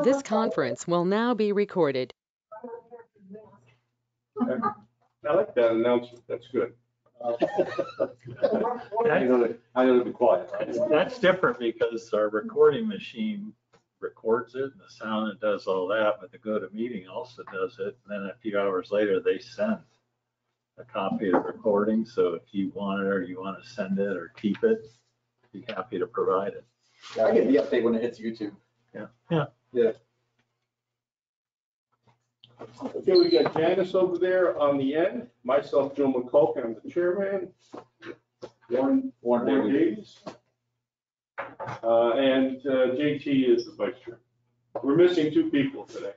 This conference will now be recorded. I like that announcement. That's good. I'm gonna be quiet. That's different because our recording machine records it and the sound it does all that, but the GoToMeeting also does it. And then a few hours later, they send a copy of the recording. So if you want it or you want to send it or keep it, be happy to provide it. I get the update when it hits YouTube. Yeah. Okay, we got Janice over there on the end, myself, Joe McCulkin, I'm the chairman. Warren Davies. And JT is the vice chair. We're missing two people today.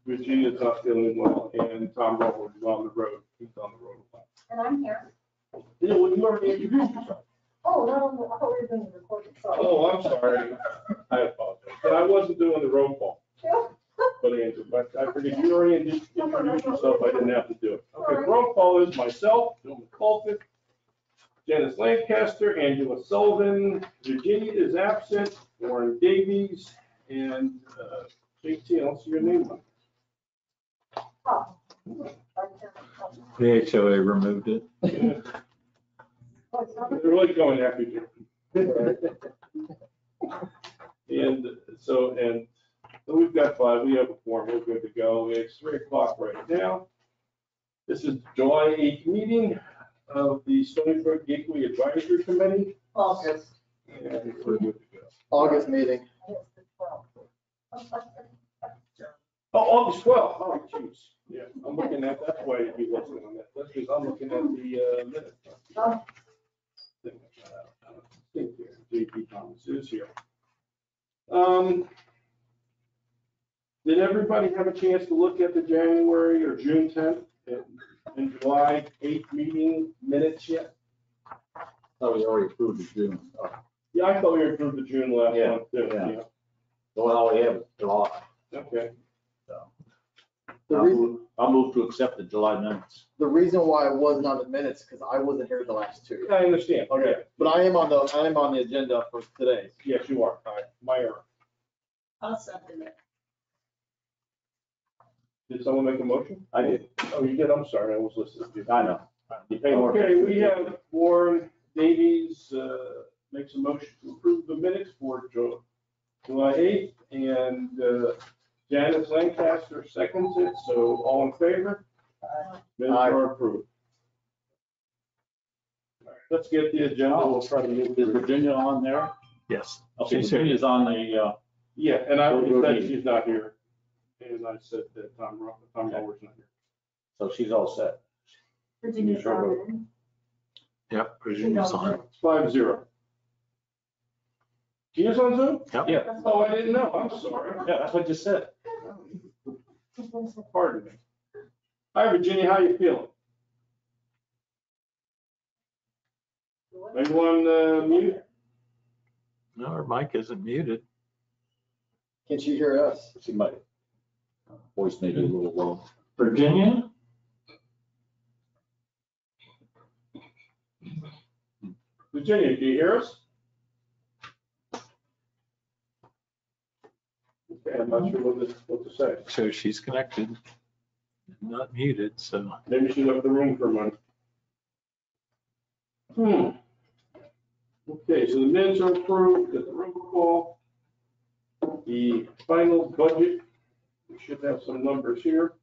Virginia's not feeling well, and Tom Roller is on the road. He's on the road. And I'm here. Yeah, well, you already introduced yourself. Oh, no, I thought we were doing the recording, sorry. Oh, I'm sorry. I apologize. But I wasn't doing the roll call. Sure. But Andrew, but I figured you already introduced yourself, I didn't have to do it. Okay, roll call is myself, Joe McCulkin, Janice Lancaster, Angela Sullivan, Virginia is absent, Warren Davies, and JT, I don't see your name on Oh. The HOA removed it. it. They're really going after you. And so we've got five, we have a quorum, we're good to go. It's 3 o'clock right now. This is July 8th meeting of the Stoneybrook Gateway Advisory Committee. August. And we're good to go. August meeting. Oh, August 12th, oh, jeez. Yeah, I'm looking at, that's why you'd be listening on that. That's because I'm looking at the minutes. I think JP Thomas is here. Did everybody have a chance to look at the January or June 10th and July 8th meeting minutes yet? Oh, we already approved the June. Yeah, I thought we approved the June last Yeah, month, too. yeah. Well, we have July. Okay. I'll move to accept the July minutes. The reason why I wasn't on the minutes, because I wasn't here the last two. I understand. Okay, but I am on the agenda for today. Yes, you are. All right, my error. I'll second it. Did someone make a motion? I did. Oh, you did? I'm sorry, I was listening to you. I know. You pay more Okay, attention. we have Warren Davies makes a motion to approve the minutes for July 8th, and Janice Lancaster seconds it, so all in favor? Minutes Aye. are approved. All right, let's get the agenda, we'll try to move. Is Virginia on there? Yes. Okay, Virginia's on the, Yeah, and I We'll said meeting. she's not here, and I said that Tom Rower's not here. so she's all set. Virginia's on Yep. Virginia's on. It's 5-0. She is on Zoom? Yep. Yeah, Oh, I didn't know, I'm sorry. yeah, that's what I just said. Pardon me. Hi, Virginia, how you feeling? Anyone mute? No, her mic isn't muted. Can she hear us? She might. Voice may be a little low. Virginia? Virginia, do you hear us? Okay, I'm not sure what to say. So she's connected, not muted, so. Maybe she left the room for a moment. Okay, so the minutes are approved, got the roll call. The final budget, we should have some numbers here.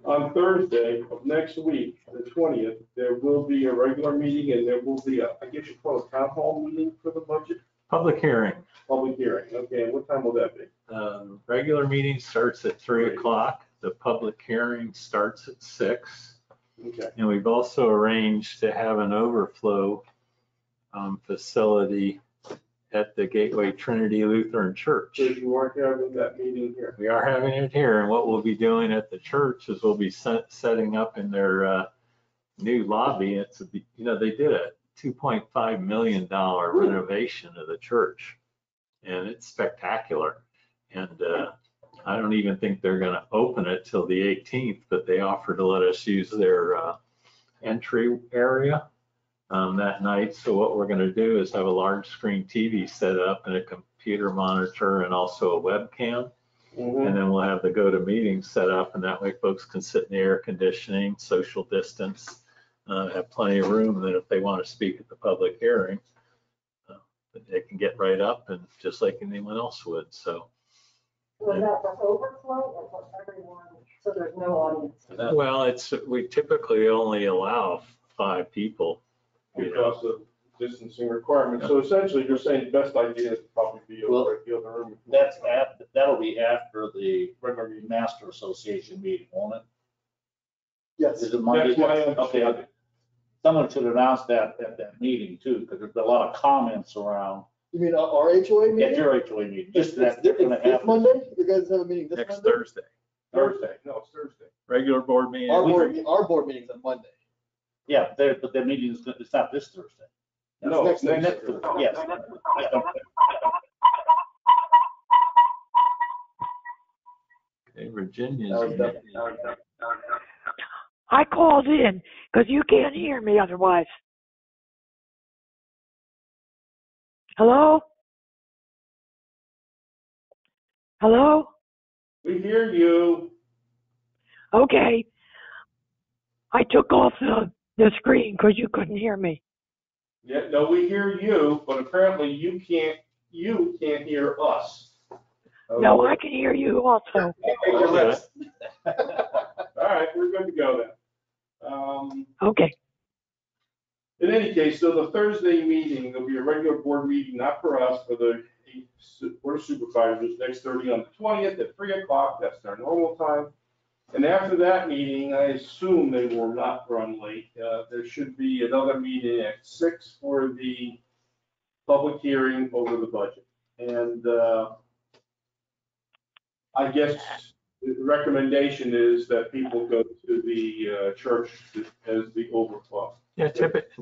On Thursday of next week, the 20th, there will be a regular meeting and there will be a, I guess you call it a town hall meeting for the budget, Public hearing. public hearing. Okay, and what time will that be? Regular meeting starts at 3 o'clock. The public hearing starts at 6. Okay, And we've also arranged to have an overflow facility at the Gateway Trinity Lutheran Church. so you are having that meeting here. We are having it here, and what we'll be doing at the church is we'll be setting up in their new lobby. It's, they did a $2.5 million renovation of the church, and it's spectacular. And I don't even think they're gonna open it till the 18th, but they offered to let us use their entry area that night. So what we're gonna do is have a large screen TV set up and a computer monitor and also a webcam. And then we'll have the GoToMeeting set up, and that way folks can sit in the air conditioning, social distance, have plenty of room. And then if they want to speak at the public hearing, they can get right up and just like anyone else would. So. Was that for overflow or for everyone? So there's no audience? Well, we typically only allow 5 people. Because of distancing requirements. So essentially, you're saying the best idea is to probably be over at the other room. That'll be after the regular master association meeting, won't it? Yes. Is it Monday? That's my Okay. understanding. Someone should announce that at that meeting too, because there's a lot of comments around. You mean our HOA meeting? At your HOA meeting, It's just that. this Monday? You guys have a meeting this Next Monday? Thursday, Thursday, no, it's Thursday. regular board meeting. Our board meeting's on Monday. Yeah, but the meeting is, it's not this Thursday. No, Next next Thursday. Thursday. Yes. Okay, Virginia's. I called in because you can't hear me otherwise. Hello? Hello? We hear you. Okay. I took off the screen because you couldn't hear me. Yeah, no, we hear you, but apparently you can't hear us. No, I can hear you also. Okay. All right, we're good to go then. Okay. In any case, so the Thursday meeting, there'll be a regular board meeting, not for us, for the Board of Supervisors, next Thursday on the 20th at 3 o'clock. That's their normal time. And after that meeting, I assume they will not run late. There should be another meeting at 6 for the public hearing over the budget. And I guess the recommendation is that people go to the church as the overflow. Yeah,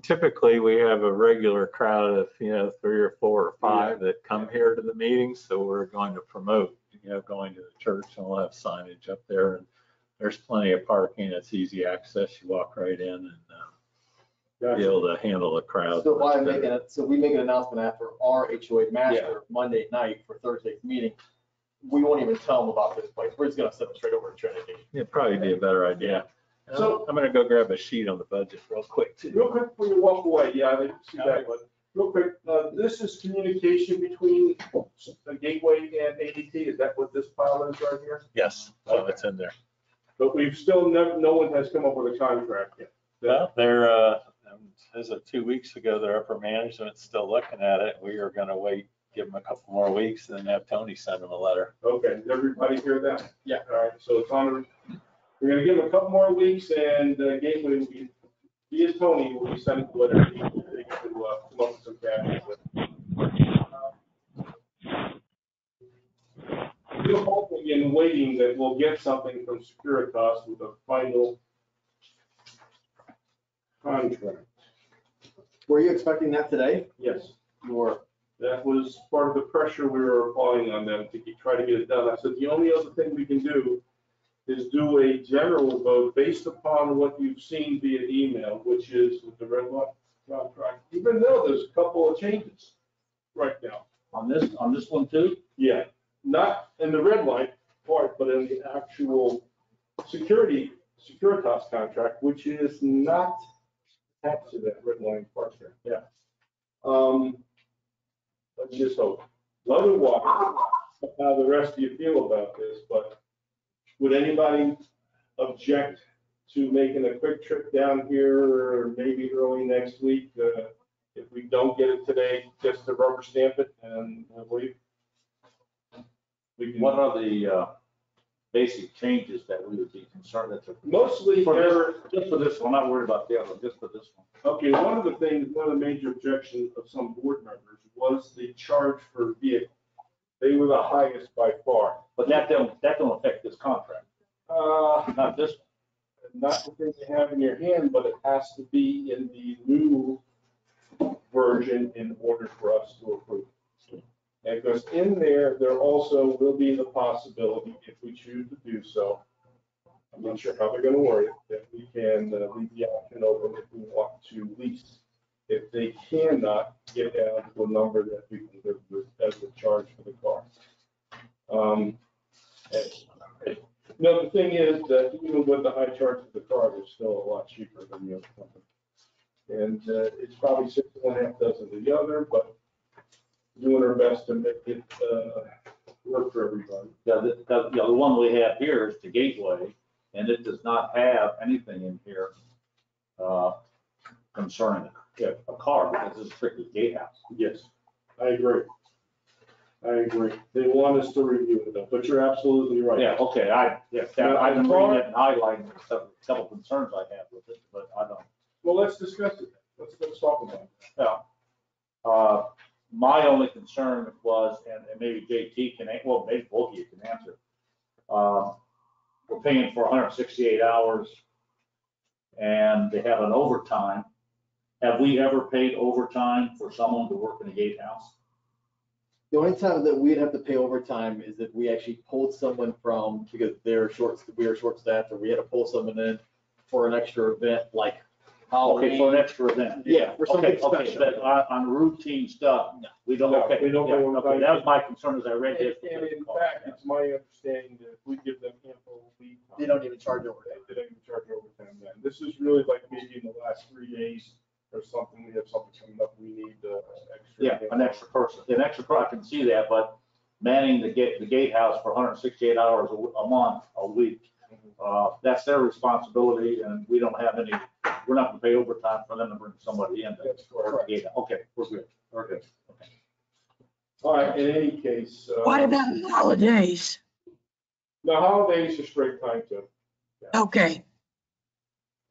typically we have a regular crowd of, 3 or 4 or 5 that come here to the meetings. So we're going to promote, going to the church, and we'll have signage up there. And there's plenty of parking. It's easy access. You walk right in and be able to handle the crowd. So we make an announcement after our HOA master Monday night for Thursday's meeting. We won't even tell them about this place. We're just gonna send them straight over to Trinity. It'd probably be a better idea. So- I'm gonna go grab a sheet on the budget real quick too. Real quick before you walk away, yeah, I didn't see that, but real quick, this is communication between the Gateway and ADT. Is that what this file is right here? Yes, so it's in there. But we've still no one has come up with a contract yet. Well, they're, as of 2 weeks ago, their upper management's still looking at it. We are gonna wait, give them a couple more weeks and then have Tony send them a letter. Okay, did everybody hear that? Yeah. All right, so it's on, we're gonna give them a couple more weeks and Gateway will be, he and Tony will be sending the letter. They can come up with some cash. We're hoping and waiting that we'll get something from Securitas with a final contract. Were you expecting that today? Yes, You were. that was part of the pressure we were applying on them to try to get it done. I said, the only other thing we can do is do a general vote based upon what you've seen via email, which is with the red line contract, even though there's a couple of changes right now. On this one too? Yeah, not in the red light part, but in the actual Securitas contract, which is not attached to that red line part there. Yeah. Let's just hope. Otherwise, how the rest of you feel about this, but would anybody object to making a quick trip down here, or maybe early next week? If we don't get it today, just to rubber stamp it and we'll leave? We can- What are the basic changes that we would be concerned that? Mostly, Just for this one, I'm not worried about the other, just for this one. okay, one of the major objections of some board members was the charge for vehicle. They were the highest by far. But that don't affect this contract, not this one. Not the thing you have in your hand, but it has to be in the new version in order for us to approve. And because in there also will be the possibility, if we choose to do so, I'm not sure how they're gonna word it, that we can leave the option open if we want to lease. If they cannot get down to a number that we can live with as a charge for the car. No, the thing is that even with the high charge of the car, they're still a lot cheaper than the other company. And it's probably 6 to 1/2 dozen of the other, but doing our best to make it work for everybody. Yeah, the one we have here is the Gateway, and it does not have anything in here concerning a car, because it's strictly gatehouse. Yes, I agree. They want us to review it though, but you're absolutely right. Yeah, okay, I've been reading it and highlighting a couple concerns I have with it, but I don't. Well, let's discuss it. Let's talk about it. Yeah. My only concern was, and maybe JT can, well, maybe both of you can answer. We're paying for 168 hours and they have an overtime. Have we ever paid overtime for someone to work in a gatehouse? The only time that we'd have to pay overtime is if we actually pulled someone from, because we are short staffed, or we had to pull someone in for an extra event like Halloween. Okay, for an extra event. Yeah, for something Okay, special. but on routine stuff, we don't, No, okay. we don't yeah, pay okay, overtime. that was my concern as I read And this. in fact, it's my understanding that if we give them ample lead time. They don't even charge overtime. They don't even charge overtime then. This is really like maybe in the last 3 days or something, we have something coming up, we need extra. Yeah, an extra person, I can see that, but manning the gatehouse for 168 hours a month, a week, that's their responsibility, and we don't have any, we're not gonna pay overtime for them to bring somebody in. That's to work correct. the gatehouse. Okay, we're good. We're good. Okay. All right, in any case. What about holidays? The holidays are straight time too. Okay,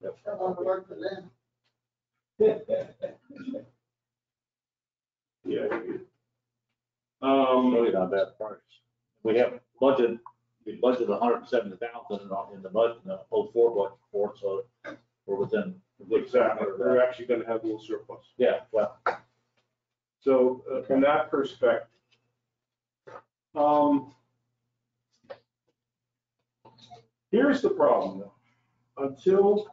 Yeah. Really not bad price. We have budgeted 170,000 in the budget, in the 04 budget for it, so we're within a good. Exactly, they're actually gonna have a little surplus. Yeah, well, So from that perspective, here's the problem though. Until,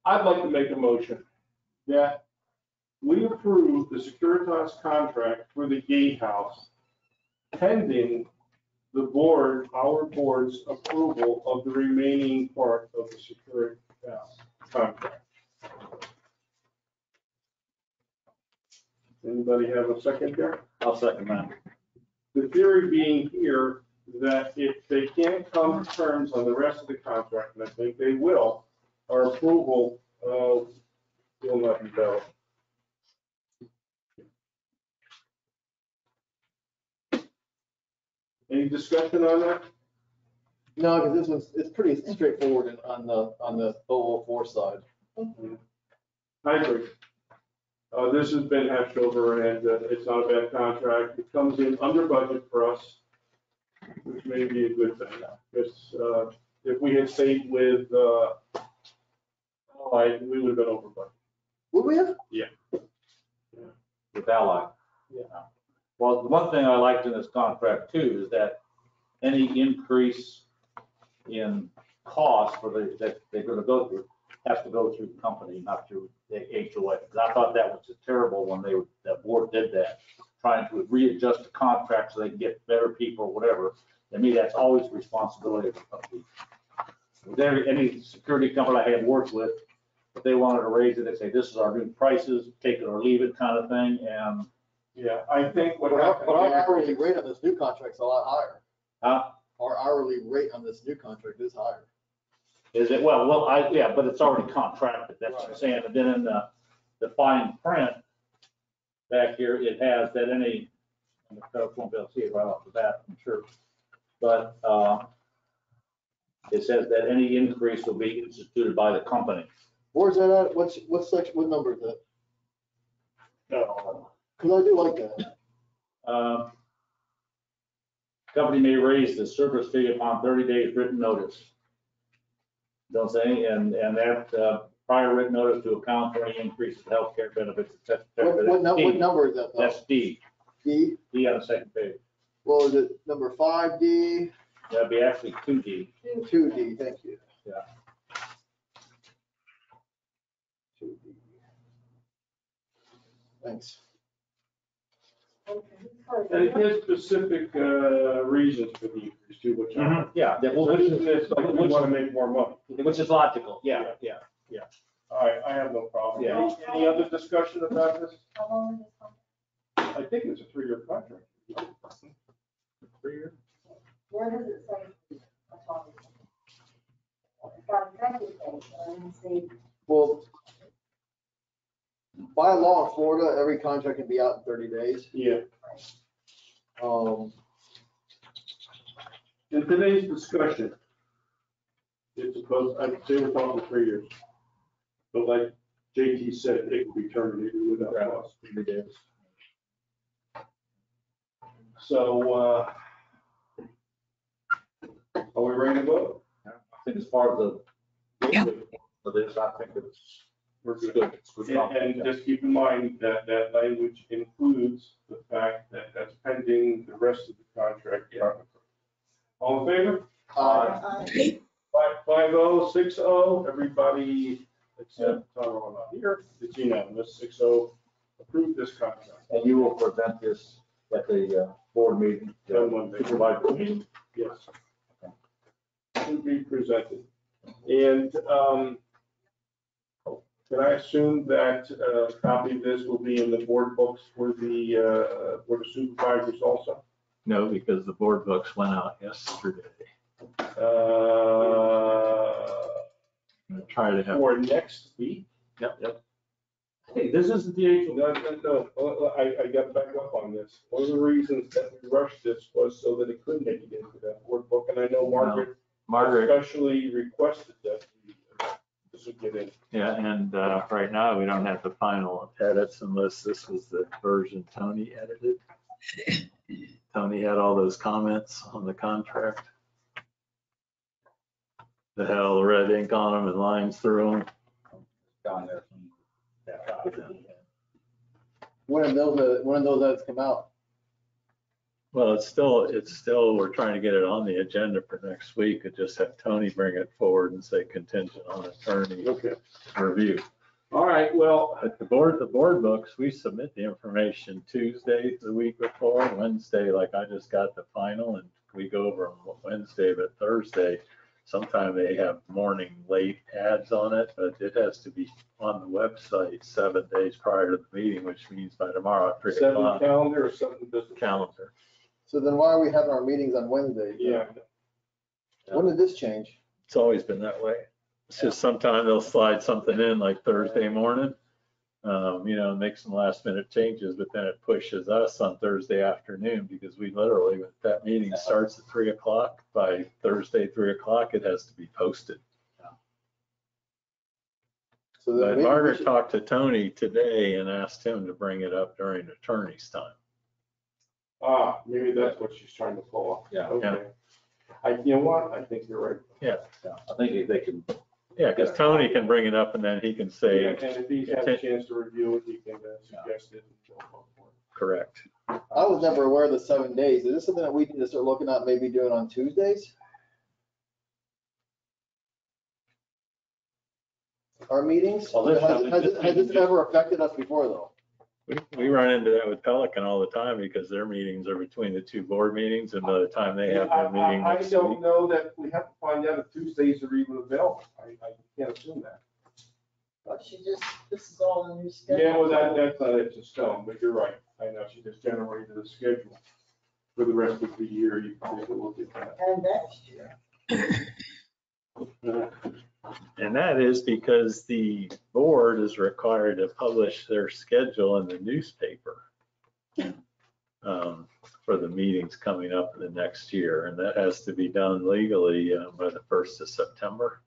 I'd like to make a motion that we approve the Securitas contract for the gatehouse pending the board, our board's approval of the remaining part of the Securitas contract. Anybody have a second there? I'll second that. The theory being here that if they can't come to terms on the rest of the contract, and I think they will, our approval will not be valid. Any discussion on that? No, because this one's, it's pretty straightforward on the 004 side. I agree. This has been hashed over and it's not a bad contract. It comes in under budget for us, which may be a good thing. Because if we had stayed with, we would have been over budget. Would we have? With Ally. Yeah. Well, the one thing I liked in this contract too is that any increase in cost that they're gonna go through has to go through the company, not through the HOA. Because I thought that was terrible when that board did that, trying to readjust the contract so they can get better people, whatever. To me, that's always the responsibility of the company. With any security company I had worked with, if they wanted to raise it, they say, this is our new prices, take it or leave it kind of thing, and. Yeah, I think what But happened. our hourly rate on this new contract's a lot higher. Huh? Our hourly rate on this new contract is higher. Is it, yeah, but it's already contracted, that's what I'm saying, and then in the fine print back here, it has that any, and the folks won't be able to see it right off the bat, I'm sure, but, it says that any increase will be instituted by the company. Where's that at? What section, what number is that? No. Because I do like that. Company may raise the service fee upon 30 days written notice. Don't say, and that prior written notice to account for any increase in healthcare benefits, et cetera, et cetera. What That's D. number is that though? That's D. D? D on the second page. Well, is it number 5D? That'd be actually 2D. 2D, thank you. Yeah. 2D. Thanks. And it has specific reasons for the increase too, which I. Yeah, Which is, like, we want to make more money. which is logical. Yeah, yeah. All right, I have no problem. Yeah. Any other discussion about this? How long is this contract? I think it's a 3-year contract. 3 years. Where does it say? Autonomy? It's got effective date, I didn't see. Well, by law in Florida, every contract can be out in 30 days. Yeah. In In today's discussion, it's supposed, I'd say we're talking 3 years. But like JT said, it can be terminated without cost. 3 days. So, are we ready to vote? I think as far as the, Yeah. for this, I think it's, We're it's good. good. It's good. And just keep in mind that that language includes the fact that that's pending the rest of the contract. All in favor? Aye. 5-0, 6-0, everybody except Tyrone not here, it's unanimous, 6-0, approve this contract. And you will present this at the board meeting, On Monday. supervisor meeting. Yes. To be presented. And can I assume that a copy of this will be in the board books for the supervisors also? No, because the board books went out yesterday. I'm gonna try to have, For next week? yep. Hey, this isn't the No, actual. no, I got to back up on this. One of the reasons that we rushed this was so that it could make it into that board book, and I know Margaret especially requested that this would get in. Yeah, and right now, we don't have the final edits unless this was the version Tony edited. Tony had all those comments on the contract that had all the red ink on them and lines through them. Down there. when did those edits come out? Well, it's still, we're trying to get it on the agenda for next week. It just have Tony bring it forward and say contingent on attorney Okay. review. All right, well, But the board books, we submit the information Tuesday, the week before, Wednesday, like I just got the final, and we go over them Wednesday, but Thursday, sometime they have morning late ads on it, but it has to be on the website 7 days prior to the meeting, which means by tomorrow at 3 7 o'clock. calendar or something business? Calendar. So then why are we having our meetings on Wednesdays? Yeah. When did this change? It's always been that way. It's just sometimes they'll slide something in like Thursday morning, make some last minute changes, but then it pushes us on Thursday afternoon because we literally, if that meeting starts at 3 o'clock, by Thursday, 3 o'clock, it has to be posted. So then But maybe we Margaret should- talked to Tony today and asked him to bring it up during attorney's time. Maybe that's what she's trying to pull off. Yeah. Okay. You know what? I think you're right. Yeah, I think they can, yeah, because Tony can bring it up and then he can And say, if he's had a chance to review it, he can suggest it. correct. I was never aware of the 7 days. Is this something that we need to start looking at, maybe doing on Tuesdays? Our meetings? Well, this- Has this ever affected us before though? We run into that with Pelican all the time because their meetings are between the two board meetings and by the time they have their meeting I next don't week. know that we have to find out if Tuesdays are even available. I can't assume that. But this is all a new schedule. Yeah, well, that's not it to stone, but you're right. I know she just generated a schedule for the rest of the year. You can take a look at that. And next year. And that is because the board is required to publish their schedule in the newspaper for the meetings coming up in the next year. And that has to be done legally by the 1st of September.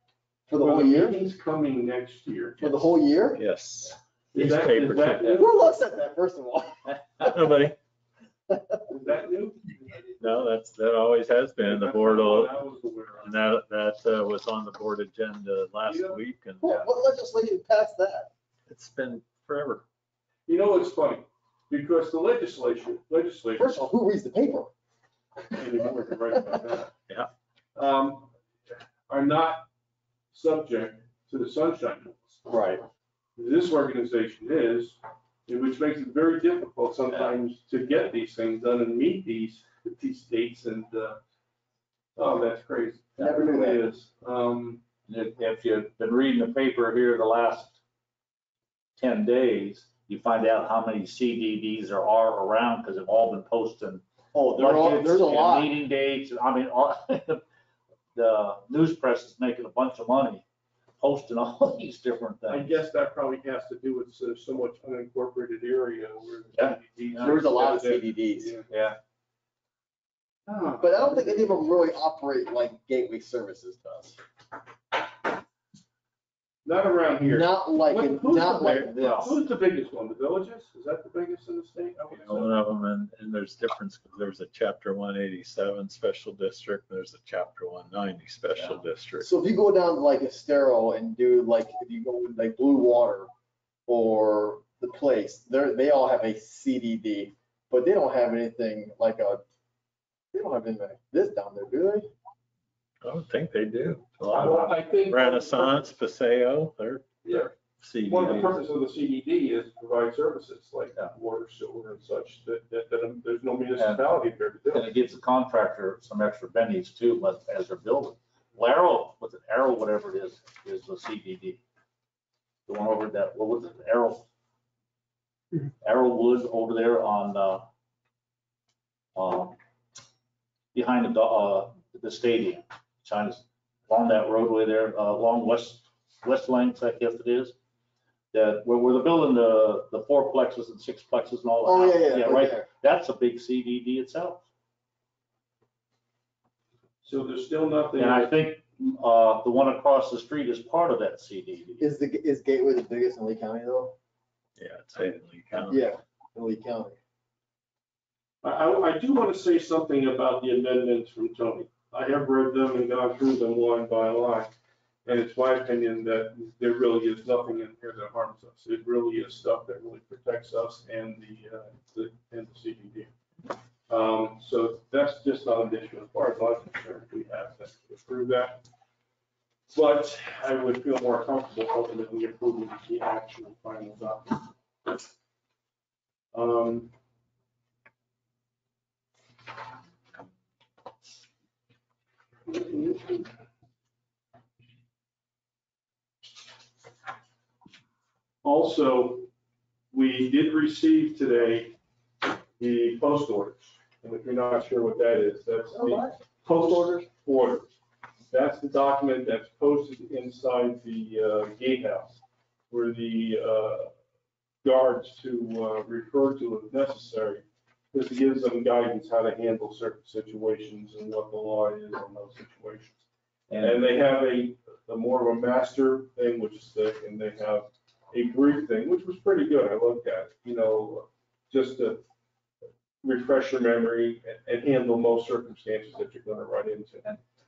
For the whole year? Meeting's coming next year. For the whole year? Yes. Is that Newspaper. new? Who looks at that, first of all? Nobody. Is that new? No, that always has been the board, I will- was aware of. and that was on the board agenda last Yeah. week, and What legislation passed that? it's been forever. You know, it's funny, because the legislature, First of all, who reads the paper? anymore, you're right about that. Yeah. Are not subject to the sunshine laws. Right. This organization is, which makes it very difficult sometimes to get these things done and meet these dates and, oh, that's crazy. That Never knew really that. is. If you've been reading the paper here the last 10 days, you find out how many CDDs there are around because they've all been posting Oh, budgets there's a and lot. meeting dates. I mean, the news press is making a bunch of money posting all these different I things. guess that probably has to do with so much unincorporated area where. the Yeah. CDDs There's a lot of Yeah. CDDs. Yeah. But I don't think any of them really operate like Gateway Services does. Not around here. Not like, Who's the not like big- this. Who's the biggest one? The villages? Is that the biggest in the state? I would say. One of them, and there's difference, because there's a chapter 187 special district, there's a chapter 190 special district. So if you go down to like Estero and do like, if you go with like Blue Water or the place, they all have a CDD, but they don't have anything like they don't have anything like this down there, do they? I don't think they do. A Well, lot I think. of Renaissance, Paseo, they're Yeah. CDs. One of the purposes of the CDD is to provide services like Yeah. water, sewer and such, that there's no municipality there to do And it. it gives the contractor some extra bennies too, but as they're building. Well, Arrow, with an Arrow, whatever it is the CDD. The one over that, what was it, Arrow? Arrowwood over there on, behind the stadium. China's along that roadway there, along West Lanes, I guess it is. That, where they're building the fourplexes and sixplexes and all that. Oh, yeah, Yeah, right right, there. that's a big CDD itself. So there's still nothing. And I think, the one across the street is part of that CDD. Is Gateway the biggest in Lee County though? Yeah, it's in Lee County. Yeah, in Lee County. I do want to say something about the amendments from Tony. I have read them and gone through them line by line. And it's my opinion that there really is nothing in here that harms us. It really is stuff that really protects us and the CDD. So that's just not an issue as far as I'm concerned. We have to approve that. But I would feel more comfortable ultimately approving the actual final document. Also, we did receive today the post orders. And if you're not sure what that is, that's the post orders. That's the document that's posted inside the gatehouse where the guards to refer to if necessary. This gives them guidance how to handle certain situations and what the law is on those situations. And they have a more of a master thing, which is thick, and they have a brief thing, which was pretty good. I looked at it, just to refresh your memory and handle most circumstances that you're going to run into.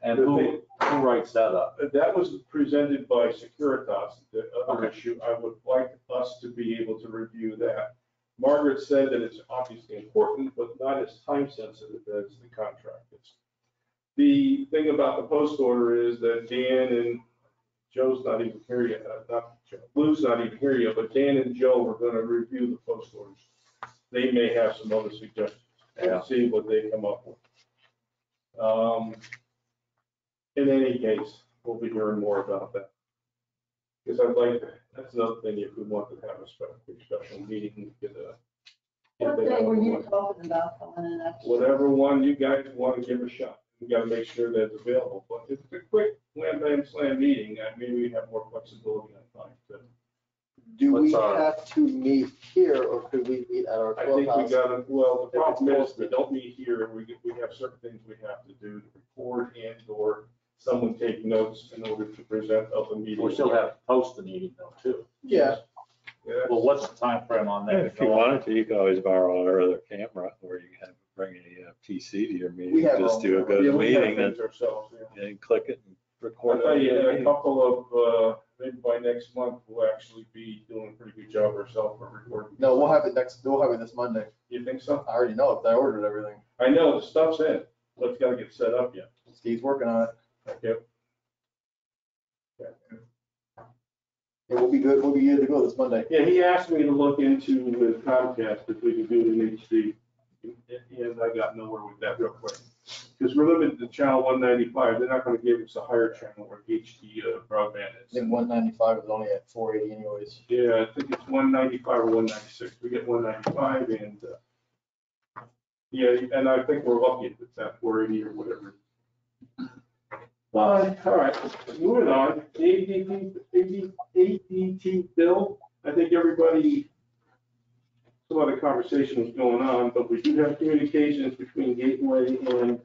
And who writes that up? That was presented by Securitas. The other issue, I would like us to be able to review that. Margaret said that it's obviously important, but not as time sensitive as the contract is. The thing about the post order is that Dan and Joe's not even here yet, not Joe, Lou's not even here yet, but Dan and Joe are gonna review the post orders. They may have some other suggestions and see what they come up with. In any case, we'll be hearing more about that. Because I'd like, that's another thing, if we want to have a special meeting, get a. What day were you talking about coming in next? Whatever one you guys want to give a shot. We got to make sure that it's available. But if it's a quick wham bam slam meeting, maybe we have more flexibility on time. But Do we What's our- have to meet here or could we meet at our I think we clubhouse? got to, well, the If it's problem is we posted. don't meet here. We have certain things we have to do to record and or someone take notes in order to present of the meeting. We still have to post the meeting though, too. Yeah, Yeah. Well, what's the time frame on that? If you wanted to, you could always borrow our other camera, or you can have bring a PC to your We meeting, have just our do a own- good Yeah, we have meeting things ourselves, yeah. and click it and I'll record tell you, a it. couple of, maybe by next month, we'll actually be doing a pretty good job ourselves for recording. No, we'll have it this Monday. You think so? I already know it. I ordered everything. I know, the stuff's in, but it's gotta get set up yet. Steve's working on it. Okay. Yeah, we'll be good. We'll be good to go this Monday. Yeah, he asked me to look into with Comcast if we could do it in HD, and I got nowhere with that real quick. Because we're limited to channel 195, they're not gonna give us a higher channel where HD broadband I is. think 195 is only at 480 anyways. Yeah, I think it's 195 or 196, we get 195 and, yeah, and I think we're lucky if it's at 480 or whatever. All right, moving on, ADT bill, I think everybody, some other conversation was going on, but we do have communications between Gateway and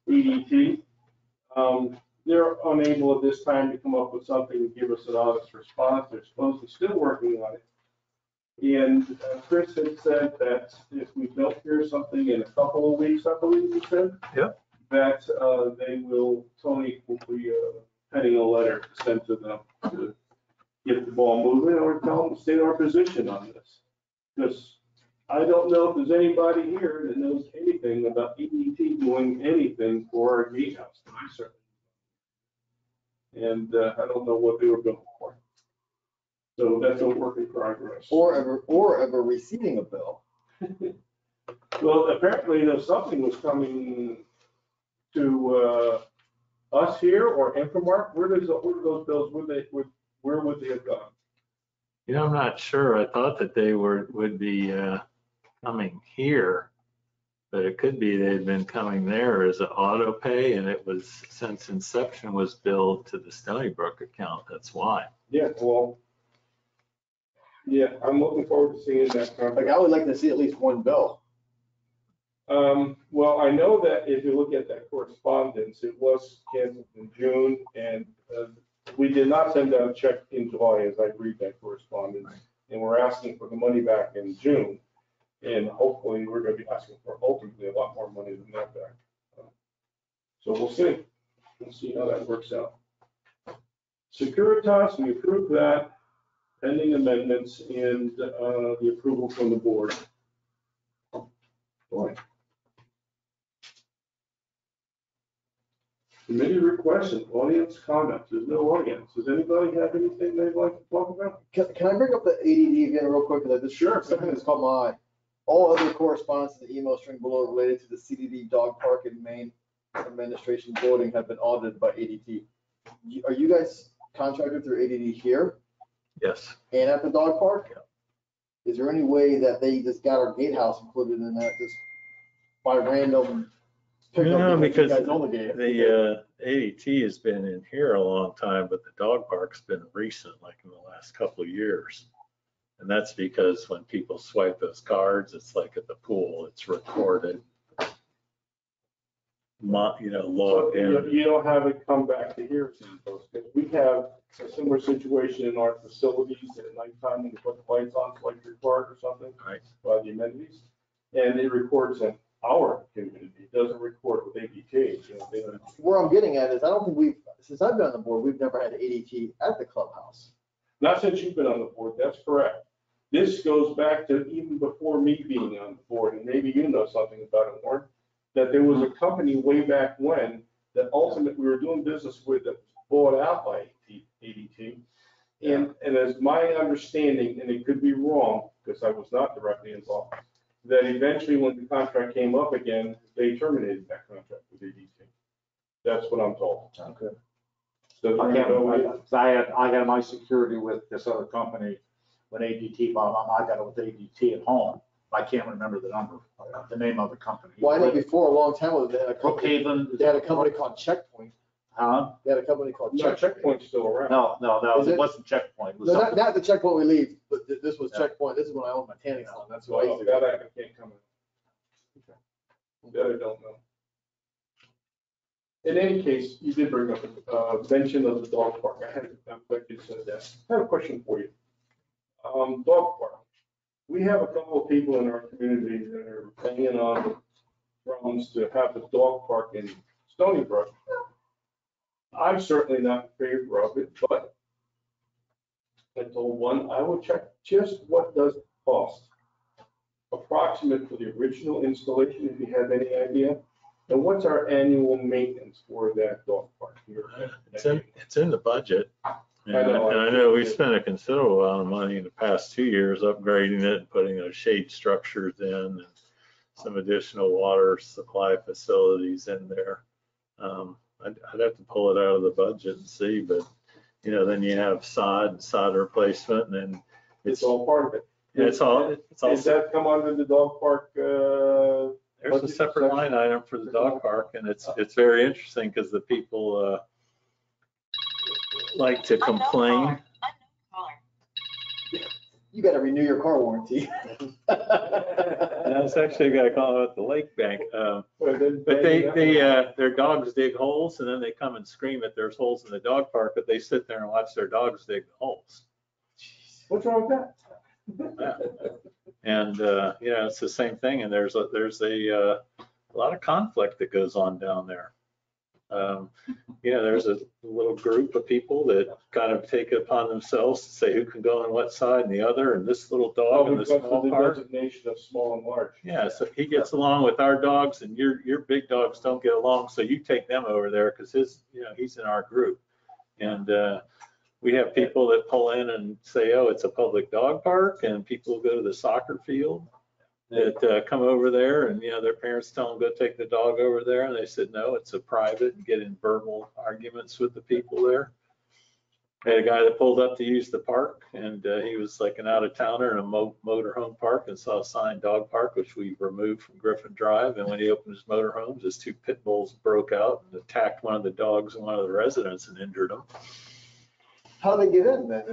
ADT. They're unable at this time to come up with something to give us an honest response. They're supposedly still working on it. And Chris had said that if we don't hear something in a couple of weeks, I believe he said. Yep. That they will, Tony will be penning a letter to send to them to get the ball moving or tell them to state our position on this. Because I don't know if there's anybody here that knows anything about ADT doing anything for our gatehouse. I certainly. And I don't know what they were built for. So that's a work in progress. Or ever receiving a bill. Well, apparently, something was coming to us here or Infomark. Where do those bills, where would they have gone? You know, I'm not sure. I thought that they would be coming here, but it could be they'd been coming there as an auto pay, and it was, since inception was billed to the Stoneybrook account, that's why. Yeah, well, yeah, I'm looking forward to seeing that. Like, I would like to see at least one bill. Well, I know that if you look at that correspondence, it was canceled in June, and we did not send out a check in July as I read that correspondence. And we're asking for the money back in June. And hopefully, we're gonna be asking for ultimately a lot more money than that back. So we'll see. We'll see how that works out. Securitas, we approved that, pending amendments and the approval from the board. Boy. Committee requests and audience comments. There's no audience. Does anybody have anything they'd like to talk about? Can I bring up the ADD again real quick? Because I just Sure. something that's caught my eye. All other correspondence in the email string below related to the CDD dog park and main administration building have been audited by ADT. Are you guys contracted through ADT here Yes. and at the dog park? Is there any way that they just got our gatehouse included in that just by random pickup? No, because you guys own the gate? the ADT has been in here a long time, but the dog park's been recent, like in the last couple of years. And that's because when people swipe those cards, it's like at the pool, it's recorded. Logged in. You don't have it come back to here, because we have a similar situation in our facilities at nighttime when you put the lights on, like your park or something. Right. By the amenities, and it records in our community. It doesn't record with ADT. They don't. Where I'm getting at is I don't think since I've been on the board, we've never had ADT at the clubhouse. Not since you've been on the board, that's correct. This goes back to even before me being on the board, and maybe you know something about it, Warren, that there was a company way back when that ultimately we were doing business with that was bought out by ADT. And as my understanding, and it could be wrong, because I was not directly involved, that eventually when the contract came up again, they terminated that contract with ADT. That's what I'm told. Okay. So I there's no way. had my security with this other company when ADT bought them. I got it with ADT at home. I can't remember the name of the company. Well, I know before a long time ago, they had a company, Brookhaven. they had a company called Checkpoint. Huh? They had a company called No, Checkpoint. Checkpoint's still around. No, Is it it? wasn't Checkpoint. It was No, something. not the Checkpoint we leave, but this was Yeah. Checkpoint. This is when I owned my tanning salon. That's who I Well, used to that go. I can't comment. That I don't know. In any case, you did bring up a mention of the dog park. I'm glad you said that. I have a question for you. Dog park. We have a couple of people in our community that are hanging on grounds to have a dog park in Stoneybrook. I'm certainly not in favor of it, but I told one, I will check just what does it cost. Approximate for the original installation, if you have any idea. And what's our annual maintenance for that dog park here? It's in the budget. And I know. and I know we spent a considerable amount of money in the past 2 years upgrading it and putting those shade structures in and some additional water supply facilities in there. I'd have to pull it out of the budget and see, but then you have sod replacement, and then It's all part of it. it's all. Does that come under the dog park? There's a separate line item for the dog park, and it's very interesting because the people like to complain. You gotta renew your car warranty. That's actually a guy calling at the lake bank. But their dogs dig holes, and then they come and scream that there's holes in the dog park, but they sit there and watch their dogs dig the holes. What's wrong with that? Yeah. And it's the same thing, and there's a lot of conflict that goes on down there. There's a little group of people that kind of take it upon themselves to say who can go on what side and the other, and this little dog in this small the park. designation of small and large. Yeah, so he gets along with our dogs, and your big dogs don't get along, so you take them over there because he's in our group. And we have people that pull in and say, oh, it's a public dog park, and people go to the soccer field that come over there, and their parents tell them go take the dog over there, and they said no, it's a private, and get in verbal arguments with the people there. I had a guy that pulled up to use the park, and he was like an out-of-towner in a motorhome park and saw a sign dog park, which we removed from Griffin Drive. And when he opened his motorhomes, his 2 pit bulls broke out and attacked one of the dogs and one of the residents and injured him. How did they get in then?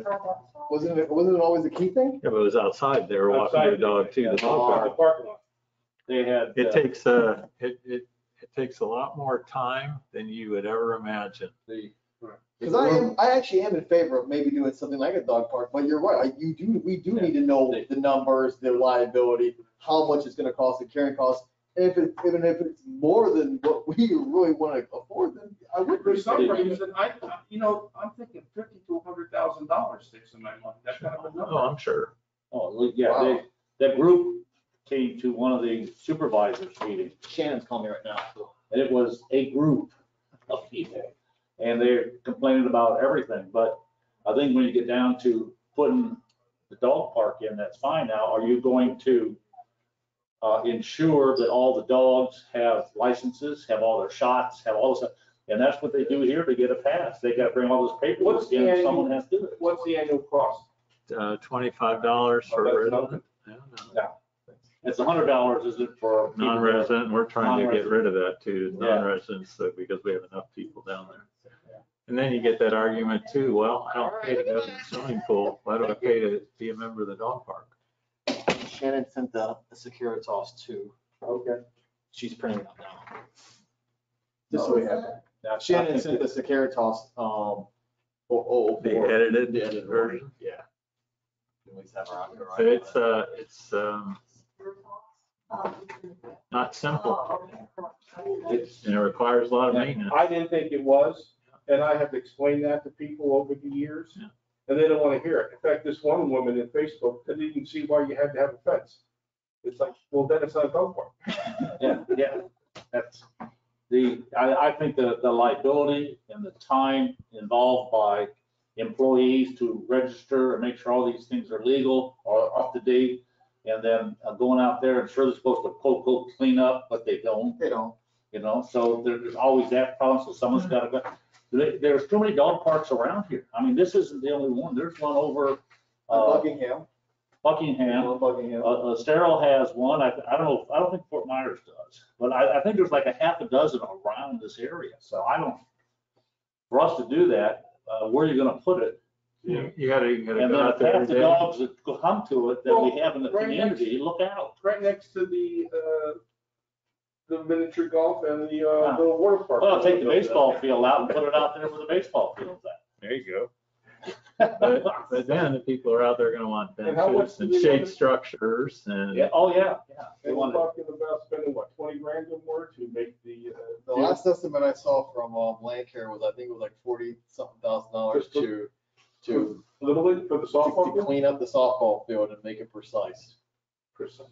Wasn't it always a key thing? Yeah, but it was outside. They were walking Outside, their dog to the dog Outside park. the parking lot. They had. It takes it takes a lot more time than you would ever imagine. Because I actually am in favor of maybe doing something like a dog park, but you're right. We do need to know the numbers, the liability, how much it's going to cost, the carrying costs. And if it's more than what we really want to afford, then I would. For some reason, I'm thinking $50,000 to $100,000 sticks in my mind. That kind of a number. Oh, I'm sure. Oh, yeah, Wow. that group came to one of the supervisors meetings, Shannon's calling me right now. and it was a group of people. And they're complaining about everything, but I think when you get down to putting the dog park in, that's fine now. Are you going to ensure that all the dogs have licenses, have all their shots, have all this stuff? And that's what they do here to get a pass. They got to bring all this paperwork What's the in, annual- someone has to do it. What's the annual cost? $25 for that's a resident. nothing. No. It's $100, is it, for people? Non-resident, we're trying to get Non-resident. rid of that too, Yeah. non-residents, because we have enough people down there. And then you get that argument too, well, I don't pay to go to the swimming pool, why do I pay to be a member of the dog park? Shannon sent the Securitas too. Okay. She's printing it out now. Just so we have it. Now, Shannon sent the Securitas, The edited version? Yeah. It's not simple, and it requires a lot of maintenance. I didn't think it was, and I have explained that to people over the years, Yeah. and they don't want to hear it. In fact, this one woman in Facebook didn't even see why you had to have a fence. It's like, well, then it's not a dog park. Yeah, that's I think the liability and the time involved by employees to register and make sure all these things are legal or up to date, and then going out there, and sure they're supposed to quote clean up, but they don't. They don't. So there's always that problem, so someone's got to go. There's too many dog parks around here. I mean, this isn't the only one. There's one over Buckingham. Buckingham. Buckingham. Sterile has one. I don't think Fort Myers does, but I think there's like a half a dozen around this area. So for us to do that, where are you going to put it? You gotta And go then out if there half every the day. dogs that come to it that we have in the Right next- community, look out. Right next to the miniature golf and the little water park. Well, take the baseball field out and put it out there where the baseball field's at. There you go. But then the people are out there gonna want And how much benches do and they shade want it? structures and. Yeah, oh, yeah, yeah. They And we're wanted, talking about spending, what, 20 grand or more to make the. The last estimate I saw from Landcare was, I think it was like $40-something thousand to Little League for the softball to field? clean up the softball field and make it precise. Precise.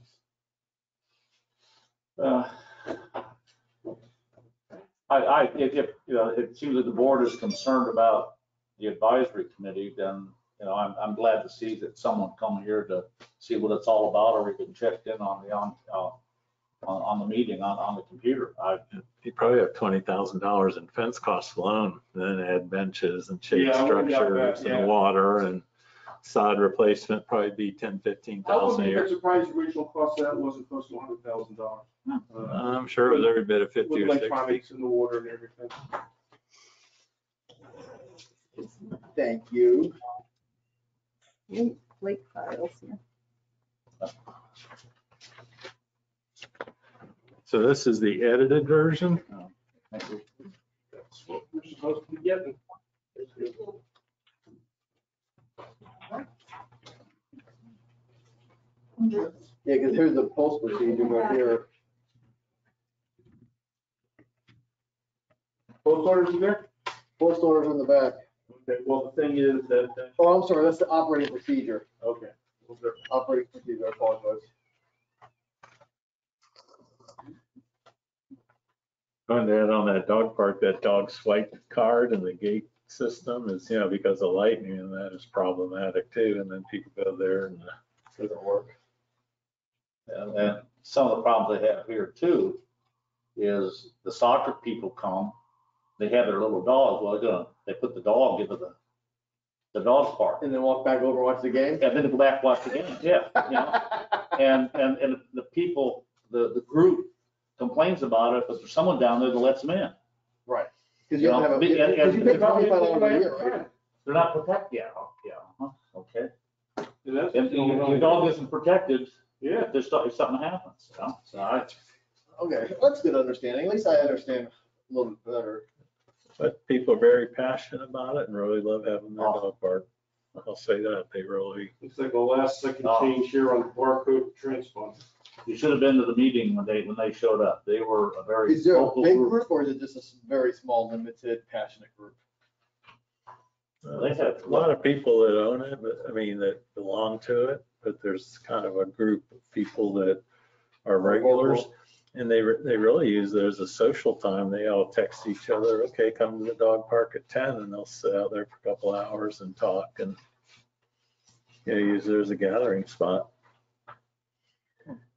if it seems that the board is concerned about the advisory committee, then, I'm glad to see that someone come here to see what it's all about, or we can check in on the meeting on the computer. You probably have $20,000 in fence costs alone, then add benches and shade Yeah, I wouldn't doubt that, structures yeah. and water and sod replacement, probably be 10-15 I thousand wouldn't a be year. surprised the original cost of that wasn't close to $100,000. I'm sure it was every bit of 50 With or 60. electronics in the water and everything. Thank you. Lake files here. So this is the edited version. Thank you. That's what we're supposed to be getting. Yeah, because here's the post procedure right here. Both orders are there? Post orders in the back. Okay, well, the thing is that, Oh, I'm sorry, that's the operating procedure. okay. Operating procedure, I apologize. Going to add on that dog park, that dog swipe card and the gate system is, because of lightning and that is problematic too. And then people go there and it doesn't work. And some of the problems they have here too is the soccer people come, they have their little dogs, well, they put the dog into the dog park. And then walk back over and watch the game? And then they go back and watch the game, yeah. And the people, the group complains about it, but there's someone down there that lets them in. Right. Because you have to have a, And- because you pay $25 a year, right? They're not protected, okay. And that's If your dog isn't protected, Yeah. if something happens, so Okay, that's good understanding. At least I understand a little bit better. But people are very passionate about it and really love having their dog park. I'll say that, they really. Looks like the last second change here on the barcode transponder. you should have been to the meeting when they showed up. They were a very Is there a vocal big group. group or is it just a very small, limited, passionate group? They have a lot of people that own it, but that belong to it, but there's kind of a group of people that are regulars. And they really use it as a social time. They all text each other, okay, come to the dog park at 10, and they'll sit out there for a couple hours and talk and use it as a gathering spot.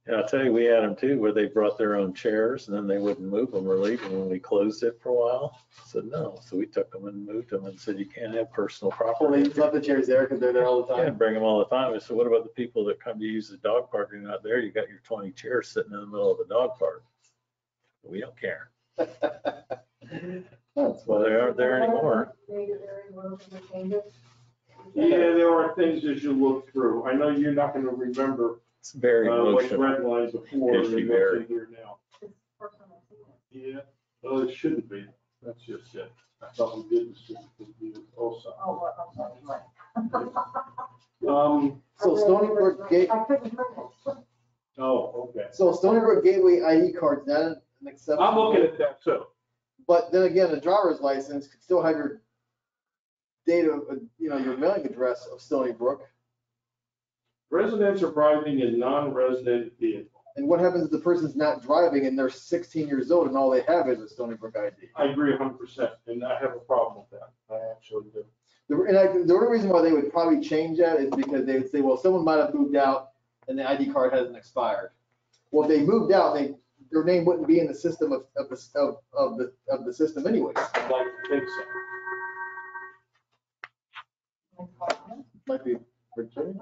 And I'll tell you, we had them too, where they brought their own chairs and then they wouldn't move them or leave them when we closed it for a while. I said, no. So we took them and moved them and said, you can't have personal Well, property. they left the chairs there because they're there all the Yeah, time. bring them all the time. I said, what about the people that come to use the dog park and you're not there? You got your 20 chairs sitting in the middle of the dog park. We don't care. That's Well, they aren't there anymore. Yeah, there are things as you look through. I know you're not going to remember It's very what's emotional. redlined before Yes, and you what's very. in here now. Yeah, well, it shouldn't be. That's just it. I thought we did this also. So Stoneybrook Gate, Oh, okay. so Stoneybrook Gateway ID card's not an exception. I'm looking at that too. But then again, a driver's license could still have your date of, your mailing address of Stoneybrook. Residents are driving a non-resident vehicle. And what happens if the person's not driving and they're 16 years old and all they have is a Stoneybrook ID? I agree 100%, and I have a problem with that. I actually do. The only reason why they would probably change that is because they would say, well, someone might have moved out and the ID card hasn't expired. Well, if they moved out, their name wouldn't be in the system of the system anyways. I'd like to think so. Might be Virginia.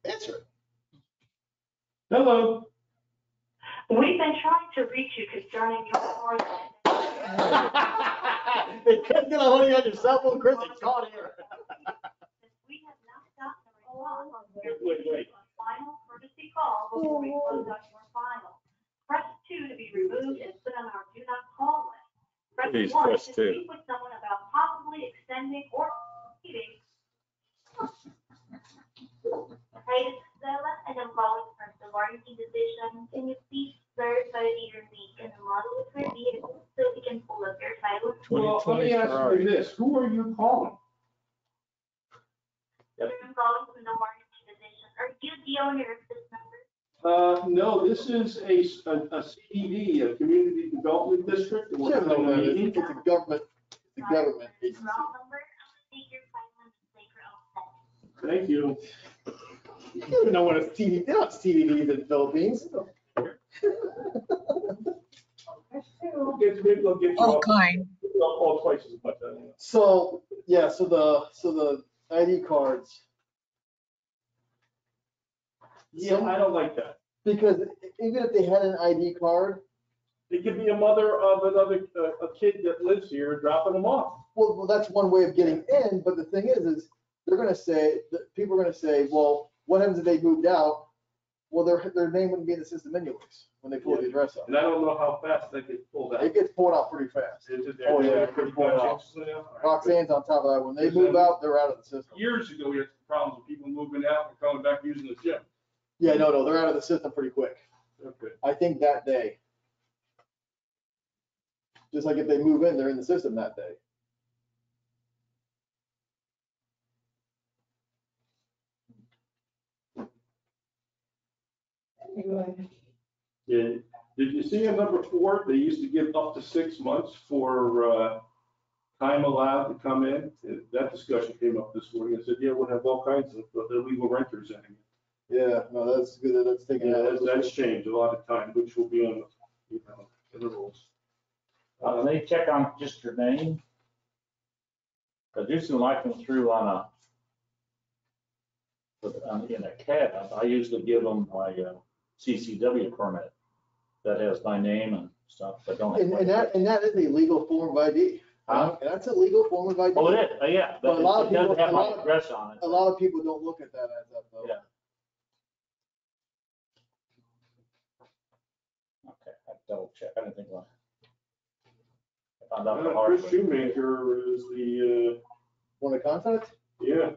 Answer it. Hello. We've been trying to reach you concerning your card. They couldn't get a hold of you on your cell phone, Chris, they caught here. We have not gotten a response. Wait. A final courtesy call before we close out your file. Press 2 to be removed and put on our do not call list. Please Press 1 press to 2. speak with someone about possibly extending pending or proceeding. Hi, this is Bella, and I'm calling from the warranty division. Can you please verify the year, make, and model of your vehicle so we can pull up your file? Well, let me ask you this, who are you calling? I'm calling from the warranty division. Are you the owner of this number? No, this is a CDD, a Community Development District. We're Sure, having a no, meeting. it's a government agency. Wrong number. I'm gonna take your file and take your own. Thank you. You don't even know what a TDD, they're not CDDs in the Philippines. Maybe they'll get you All up, kind. all twice as much. Anyway. So, yeah, so the ID cards, Yeah, I don't like that. because even if they had an ID card, It could be a mother of another, a kid that lives here dropping them off. well, that's one way of getting in, but the thing is they're gonna say, people are gonna say, well, what happens if they moved out? Well, their name wouldn't be in the system anyways, when they pull the address up. And I don't know how fast that gets pulled out. It gets pulled out pretty fast. Is it Oh, yeah, pretty pulled much out. instantly now? All right, Roxanne's on top of that. When they move out, they're out of the system. Years ago, we had problems with people moving out and coming back using the gym. Yeah, no, they're out of the system pretty quick. Okay. I think that day. Just like if they move in, they're in the system that day. Yeah. Did you see in number 4, they used to give up to 6 months for time allowed to come in? That discussion came up this morning. I said, yeah, we'll have all kinds of illegal renters in here. Yeah, no, that's good. That's taken Yeah, out. that's changed a lot of time, which will be on the, in the rules. They check on just your name. Cause usually when I come through in a cab, I usually give them my CCW permit that has my name and stuff, but don't. And that is a legal form of ID. Huh? And that's a legal form of ID. Oh, it is, yeah, But but a lot of it doesn't people- have a my lot of- address on it. A lot of people don't look at that as that though. Yeah. Okay, I double check, I didn't think about it. I found out the hard Chris way. Shoemaker is the, Want to contact? yeah.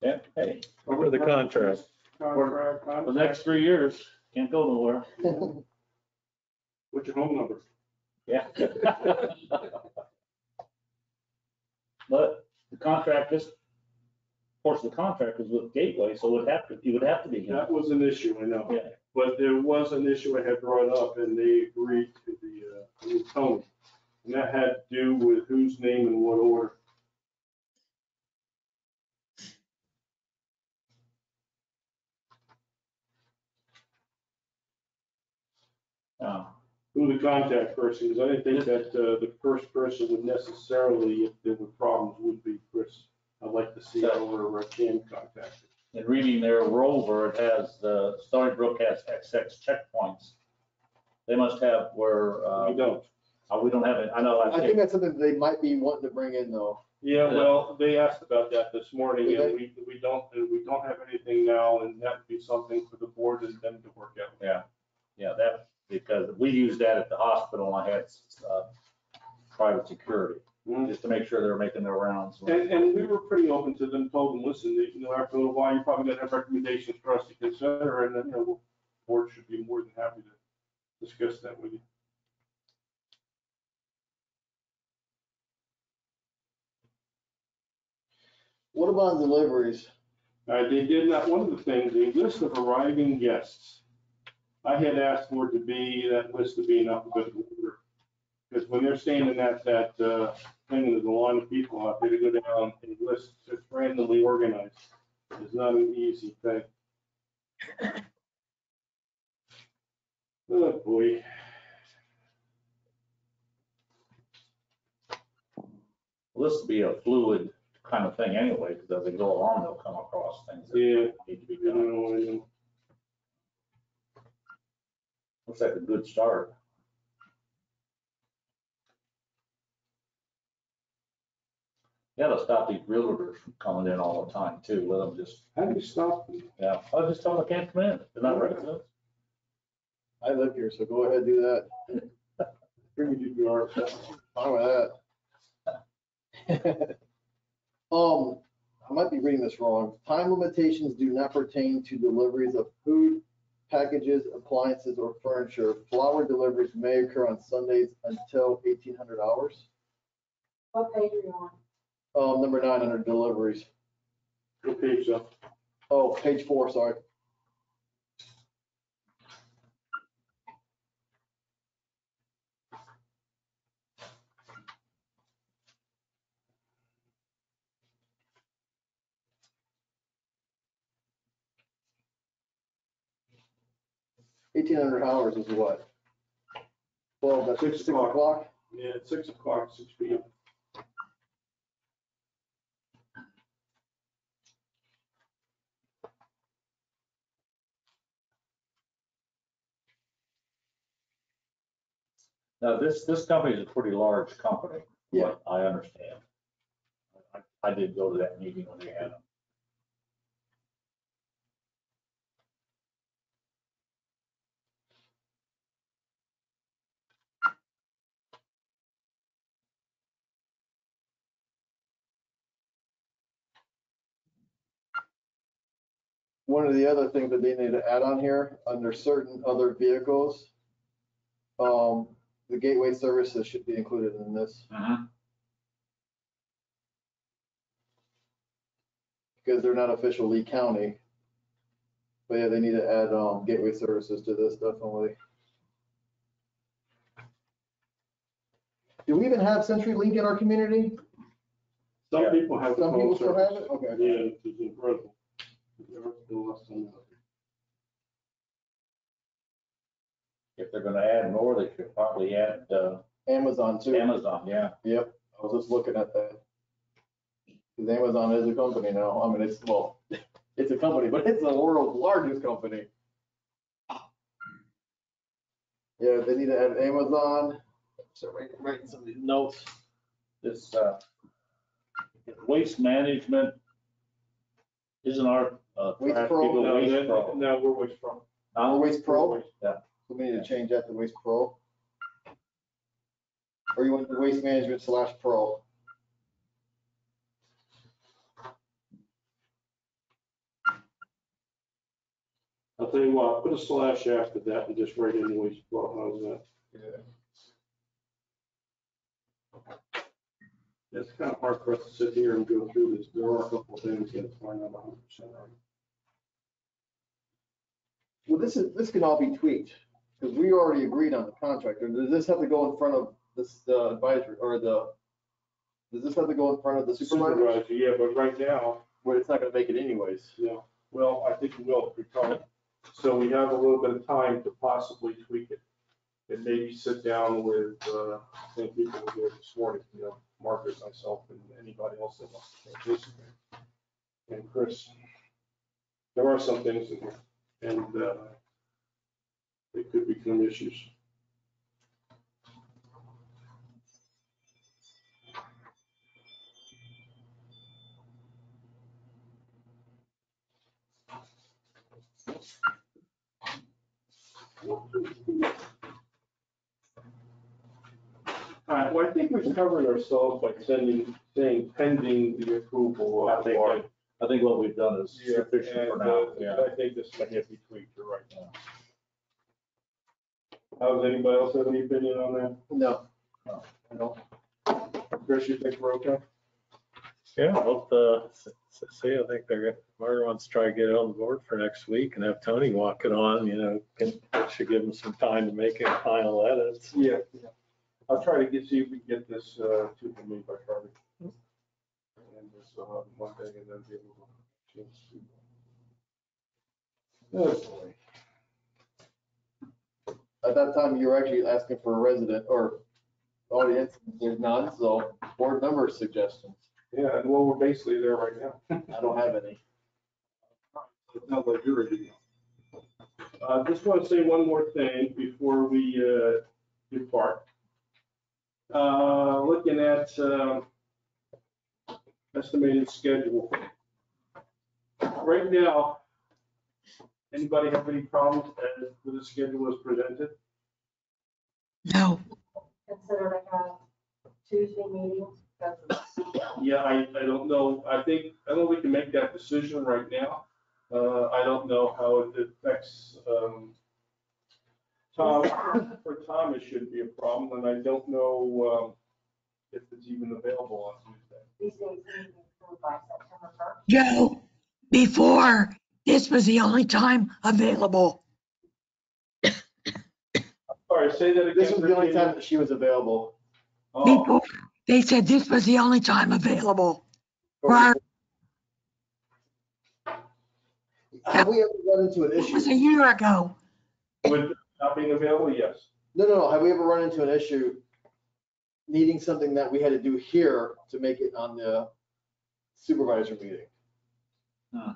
Yeah, hey, Over the contract. Contract, for the next 3 years, can't go nowhere. What's your home number? Yeah. But the contract, this portion of the contract is with Gateway, so you would have to be here. That was an issue, I know. Yeah. But there was an issue I had brought up and they agreed to with Tony. And that had to do with whose name and what order. Who the contact person is. I didn't think that the first person would necessarily, if there were problems, would be Chris. I'd like to see how we're can contact it. In reading their rover, it has, Stoneybrook has XX checkpoints. They must have where, We don't. we don't have it, I know, I think that's something they might be wanting to bring in though. Yeah, well, they asked about that this morning Did and we don't have anything now and that would be something for the board and them to work out. yeah, that, because we used that at the hospital, and I had, private security, just to make sure they were making their rounds. And we were pretty open to them, told them, listen, after a little while, you're probably gonna have recommendations for us to consider, and then, the board should be more than happy to discuss that with you. What about deliveries? They did not, one of the things, a list of arriving guests. I had asked for it to be, that list to be in alphabetical order. Because when they're standing at that thing, there's a line of people out there to go down and list, just randomly organized. It's not an easy thing. Oh, boy. Well, this would be a fluid kind of thing anyway, because as they go along, they'll come across things that Yeah. need to be You done. know, Looks like a good start. You gotta stop these realtors from coming in all the time too, let them just, how do you stop them? yeah, I just tell them they can't come in, they're not residents. I live here, so go ahead and do that. Bring your DVR. Fine with that. reading this wrong. Time limitations do not pertain to deliveries of food, packages, appliances, or furniture. Flower deliveries may occur on Sundays until 1800 hours. What page are you on? Number 9 under deliveries. What page up? Oh, page 4, sorry. $1,800 is what? 12, that's 6 o'clock? Yeah, it's 6 o'clock, 6 p.m. Now, this company is a pretty large company. Yeah. What I understand. I did go to that meeting when they had them. One of the other things that they need to add on here, under certain other vehicles, the gateway services should be included in this. Because they're not official Lee County. But yeah, they need to add gateway services to this, definitely. Do we even have CenturyLink in our community? Some Yeah. people have. Some people still have service. it? Okay. Yeah, it's incredible. There are still less than that. If they're gonna add more, they should probably add, Amazon too. Amazon, yeah. Yep, I was just looking at that. Because Amazon is a company now. I mean, it's, well, it's a company, but it's the world's largest company. Yeah, they need to add Amazon. So writing some of these notes. This, waste management, isn't our, Waste trash Pro? people No, Waste Pro? no, we're Waste Pro. Waste Pro? Yeah. So we need to change that to Waste Pro. Or you want the Waste Management / Pro? I'll tell you what, put a slash after that and just write in Waste Pro. How's that? Yeah. It's kind of hard for us to sit here and go through this. There are a couple of things that are not 100% right. Well, this can all be tweaked, because we already agreed on the contract. Or does this have to go in front of this, the advisory, or does this have to go in front of the supervisor? Supervisor, yeah, but right now, Where it's not gonna make it anyways. yeah, well, I think we will, because, so we have a little bit of time to possibly tweak it. And maybe sit down with, I think people were here this morning, you know, Margaret, myself, and anybody else that wants to participate. And Chris, there are some things in here, and they could become issues. All right, well, I think we've covered ourselves by saying pending the approval of the warrant. I think what we've done is sufficient for now, yeah. I think this might have to be tweaked, you're right now. Does anybody else have any opinion on that? No. I don't. Chris, you think we're okay? Yeah, hope see, I think Margaret wants to try to get it on the board for next week and have Tony walk it on, you know, should give him some time to make it final edits. Yeah. I'll try to see if we can get this to me by Friday. And just Monday and then be able to change. Oh, boy. At that time, you were actually asking for a resident or audience, there's none, so board member suggestions. Yeah, well, we're basically there right now. I don't have any. It sounds like you're ready. Just want to say one more thing before we depart. Looking at estimated schedule. Right now, anybody have any problems with the schedule as presented? No. Consider like a Tuesday meeting. because of this. Yeah, I don't know. I don't know we can make that decision right now. I don't know how it affects, Tom. For Tom, it shouldn't be a problem, and I don't know, if it's even available on Tuesday. These dates need to be approved by September 1st. Joe, before, this was the only time available. All right, say that again. This was the only Virginia. time that she was available. Oh, Before, they said this was the only time available. Prior, Have we ever run into an it was a issue? year ago. with not being available, yes. No. Have we ever run into an issue needing something that we had to do here to make it on the supervisor meeting? No.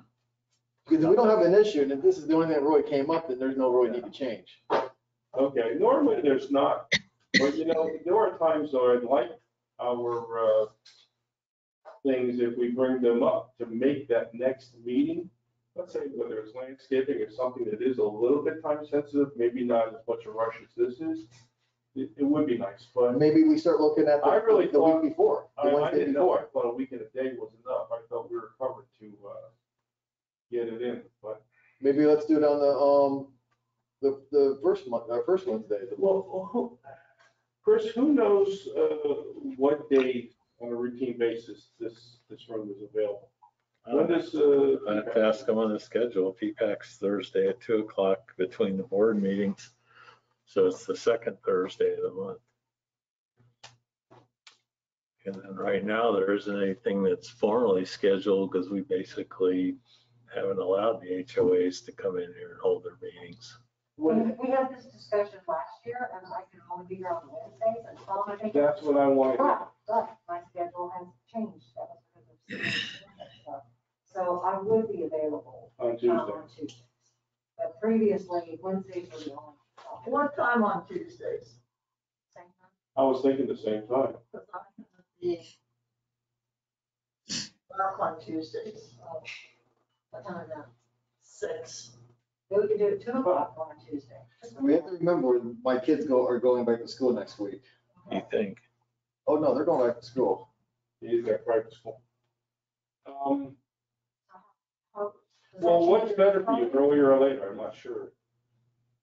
Because if we don't have an issue, and if this is the only thing that really came up, then there's no really need to change. Okay, normally there's not, but you know, there are times though I'd like our, things, if we bring them up to make that next meeting, let's say whether it's landscaping or something that is a little bit time sensitive, maybe not as much a rush as this is, it would be nice, but Maybe we start looking at I really the thought- week before, the I Wednesday didn't know, I before. thought a week and a day was enough. I thought we were covered to, get it in, but. Maybe let's do it on the first month, our first Wednesday. Well, Chris, who knows what day on a routine basis this room is available? When does, I have to ask him on the schedule. P-PAC's Thursday at 2:00 between the board meetings. So it's the second Thursday of the month. And then right now, there isn't anything that's formally scheduled because we basically haven't allowed the HOAs to come in here and hold their meetings. We had this discussion last year, and I could only be here on Wednesdays, and so I think. That's what I want. But my schedule has changed, that was because of stuff. So I would be available. On Tuesday. On Tuesdays. But previously, Wednesdays were the only. What time on Tuesdays? Same time. I was thinking the same time. Because I'm gonna be work on Tuesdays, What time now? 6. We could do it 2:00 on Tuesday. We have to remember, my kids are going back to school next week. You think? Oh, no, they're going back to school. He's got private school. How- does that Well, what's change better your for you, schedule? earlier or later? I'm not sure.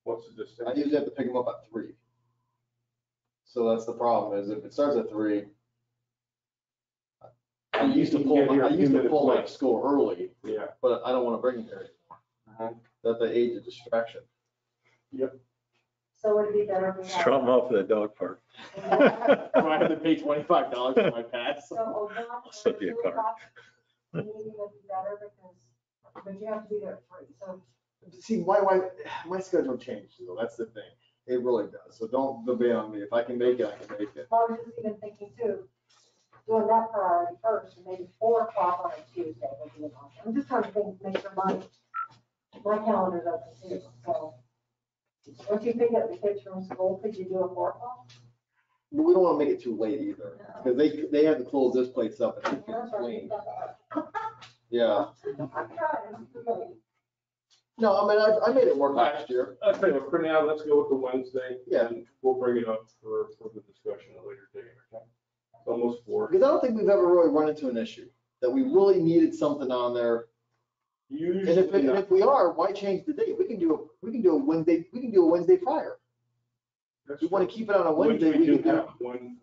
What's the I distance? usually have to pick them up at 3. So that's the problem, is if it starts at 3, I used to pull them out of school early, Yeah. but I don't want to bring them there anymore. That's the age of distraction. So would it be better if we Just had? drop them off at the dog park. I have to pay $25 for my pass. So, oh, one, or Send you a 2 card. o'clock, meeting would be better because, but you have to be there at 3, so. See, my schedule changed, though, that's the thing. It really does, so don't debate on me. If I can make it, I can make it. I was just even thinking too, doing that priority first, and maybe 4 o'clock on a Tuesday would be an option. I'm just trying to think, make sure my calendar's open too, so. Once you pick up the kids from school, could you do a 4 o'clock? But we don't want to make it too late either, because they have to close this place up and That's right. clean. Yeah. I'm trying. No, I mean, I made it work last year. I'll tell you what, for now, let's go with the Wednesday. Yeah. And we'll bring it up for the discussion at a later date, okay? It's almost 4. Because I don't think we've ever really run into an issue that we really needed something on there. And Usually not. if we are, why change the date? We can do a Wednesday prior. If we want to keep it on a Which Wednesday, we do can do. have one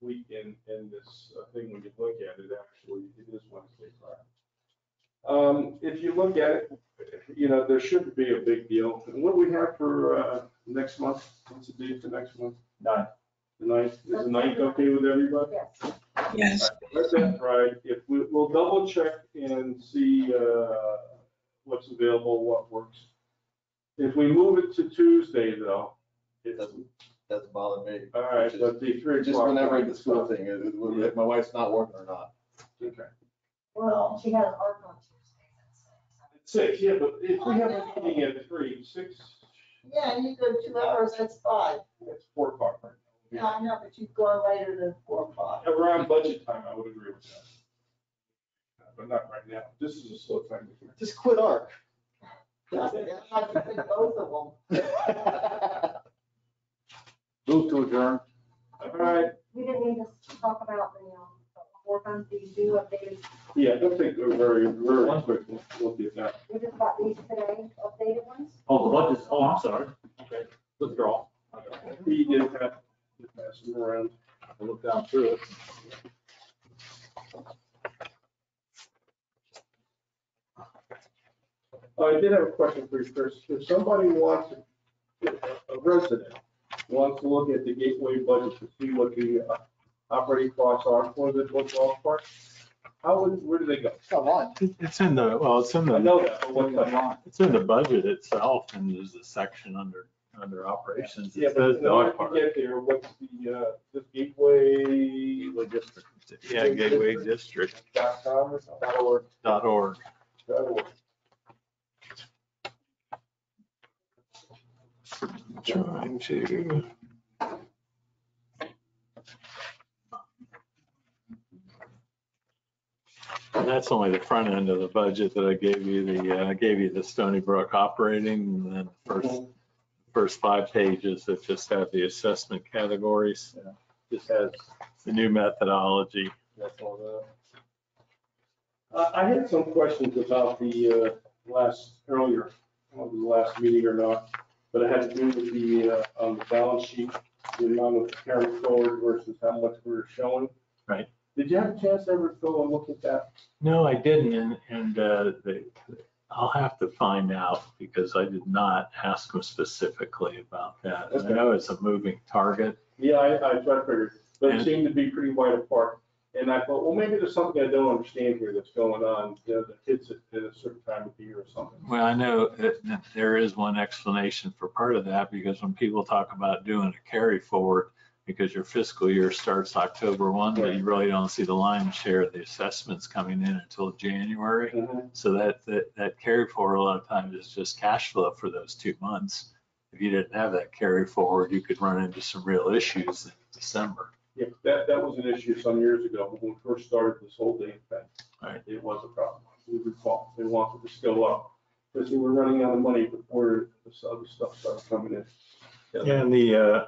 week in this thing, when you look at it, actually, it is Wednesday, Friday. If you look at it, you know, there shouldn't be a big deal. And what do we have for next month? What's the date for next month? 9. The 9th, is the 9th okay with everybody? Yes. Yes. Let that ride. If we'll double check and see what's available, what works. If we move it to Tuesday though, It doesn't bother me. all right, but the 3 Just o'clock. whenever the school thing is, if my wife's not working or not. Okay. Well, she has art on Tuesdays at 6. 6, yeah, but if we have a meeting at 3, 6, Yeah, and you go 2 hours, that's 5. it's 4 o'clock right Yeah, now. I know, but you've gone later than 4 o'clock. Around budget time, I would agree with that. But not right now. This is a slow time. Just quit ARC. I have to pick both of them. Move to adjourn. All right, We didn't need us to talk about the war funds? Do you do updated? Yeah, they'll take a very quick look at that. We just got these today, updated ones? Oh, the budget, oh, I'm sorry. Okay, withdraw. He did have to pass them around. I'll look down through it. I did have a question for you, Chris. If somebody wants, a resident wants to look at the Gateway budget to see what the operating costs are for the golf cart, where do they go? It's online. It's in the, well, it's in I the, know that, but what's it's in the budget itself, and there's a section under operations. Yeah, It but says in order dog park. to get there, what's the Gateway District. Yeah, Gateway District. .com or something? .org. .org. Trying to. And that's only the front end of the budget that I gave you. I gave you the Stoneybrook operating, and then the first 5 pages that just have the assessment categories. Just has the new methodology. That's all that. I had some questions about the earlier, I don't know if it was the last meeting or not, but it had to do with the balance sheet, the amount of carry forward versus how much we were showing. Right. Did you have a chance to ever go and look at that? No, I didn't, and I'll have to find out because I did not ask them specifically about that. And I know it's a moving target. Yeah, I tried to figure, but it And- seemed to be pretty wide apart. And I thought, well, maybe there's something I don't understand here that's going on, that hits it at a certain time of the year or something. Well, I know that there is one explanation for part of that, because when people talk about doing a carry forward, because your fiscal year starts October 1, but you really don't see the lion's share of the assessments coming in until January. Mhm. So that carry forward a lot of times is just cash flow for those 2 months. If you didn't have that carry forward, you could run into some real issues in December. Yeah, that was an issue some years ago when we first started this whole damn thing. Right. It was a problem. We recall, they wanted to go up because we were running out of money before this other stuff started coming in. And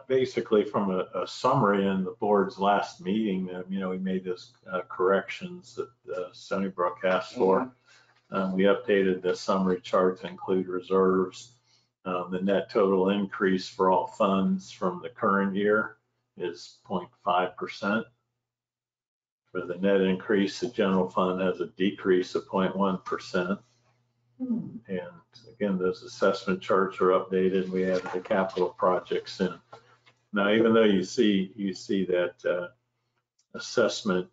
basically from a summary in the board's last meeting, we made those corrections that Stoneybrook asked for. We updated the summary chart to include reserves. The net total increase for all funds from the current year is 0.5%. For the net increase, the general fund has a decrease of 0.1%. And again, those assessment charts are updated. We have the capital projects in. Now, even though you see that assessment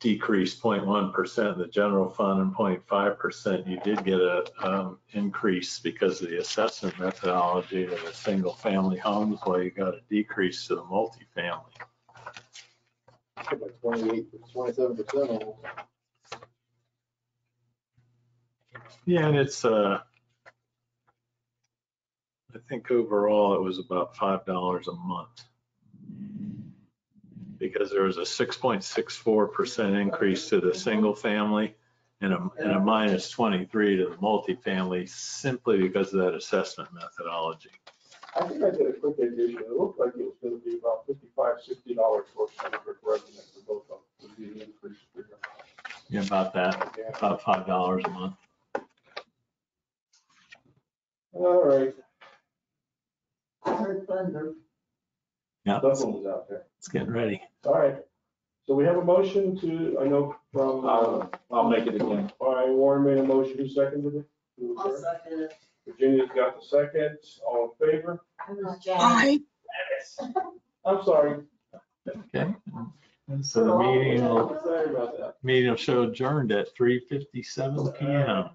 decreased 0.1% in the general fund and 0.5%, you did get a increase because of the assessment methodology of the single family homes, while you got a decrease to the multifamily. Like 27% almost. Yeah, and it's I think overall it was about $5 a month, because there was a 6.64% increase to the single family and a minus 23 to the multifamily, simply because of that assessment methodology. I think I did a quick addition. It looked like it was going to be about $55, $60 for Stoneybrook residents for both of them. Would be an increase for your- Yeah, about that, about $5 a month. All right. I heard thunder. Yeah, That one was out there. it's getting ready. All right. So we have a motion to, I know from, I'll make it again. all right, Warren made a motion. Who seconded it? I'll second it. Virginia's got the second. All in favor? I'm not Janet. I'm sorry. Okay. And so the meeting Sorry about that. will show adjourned at 3:57 PM.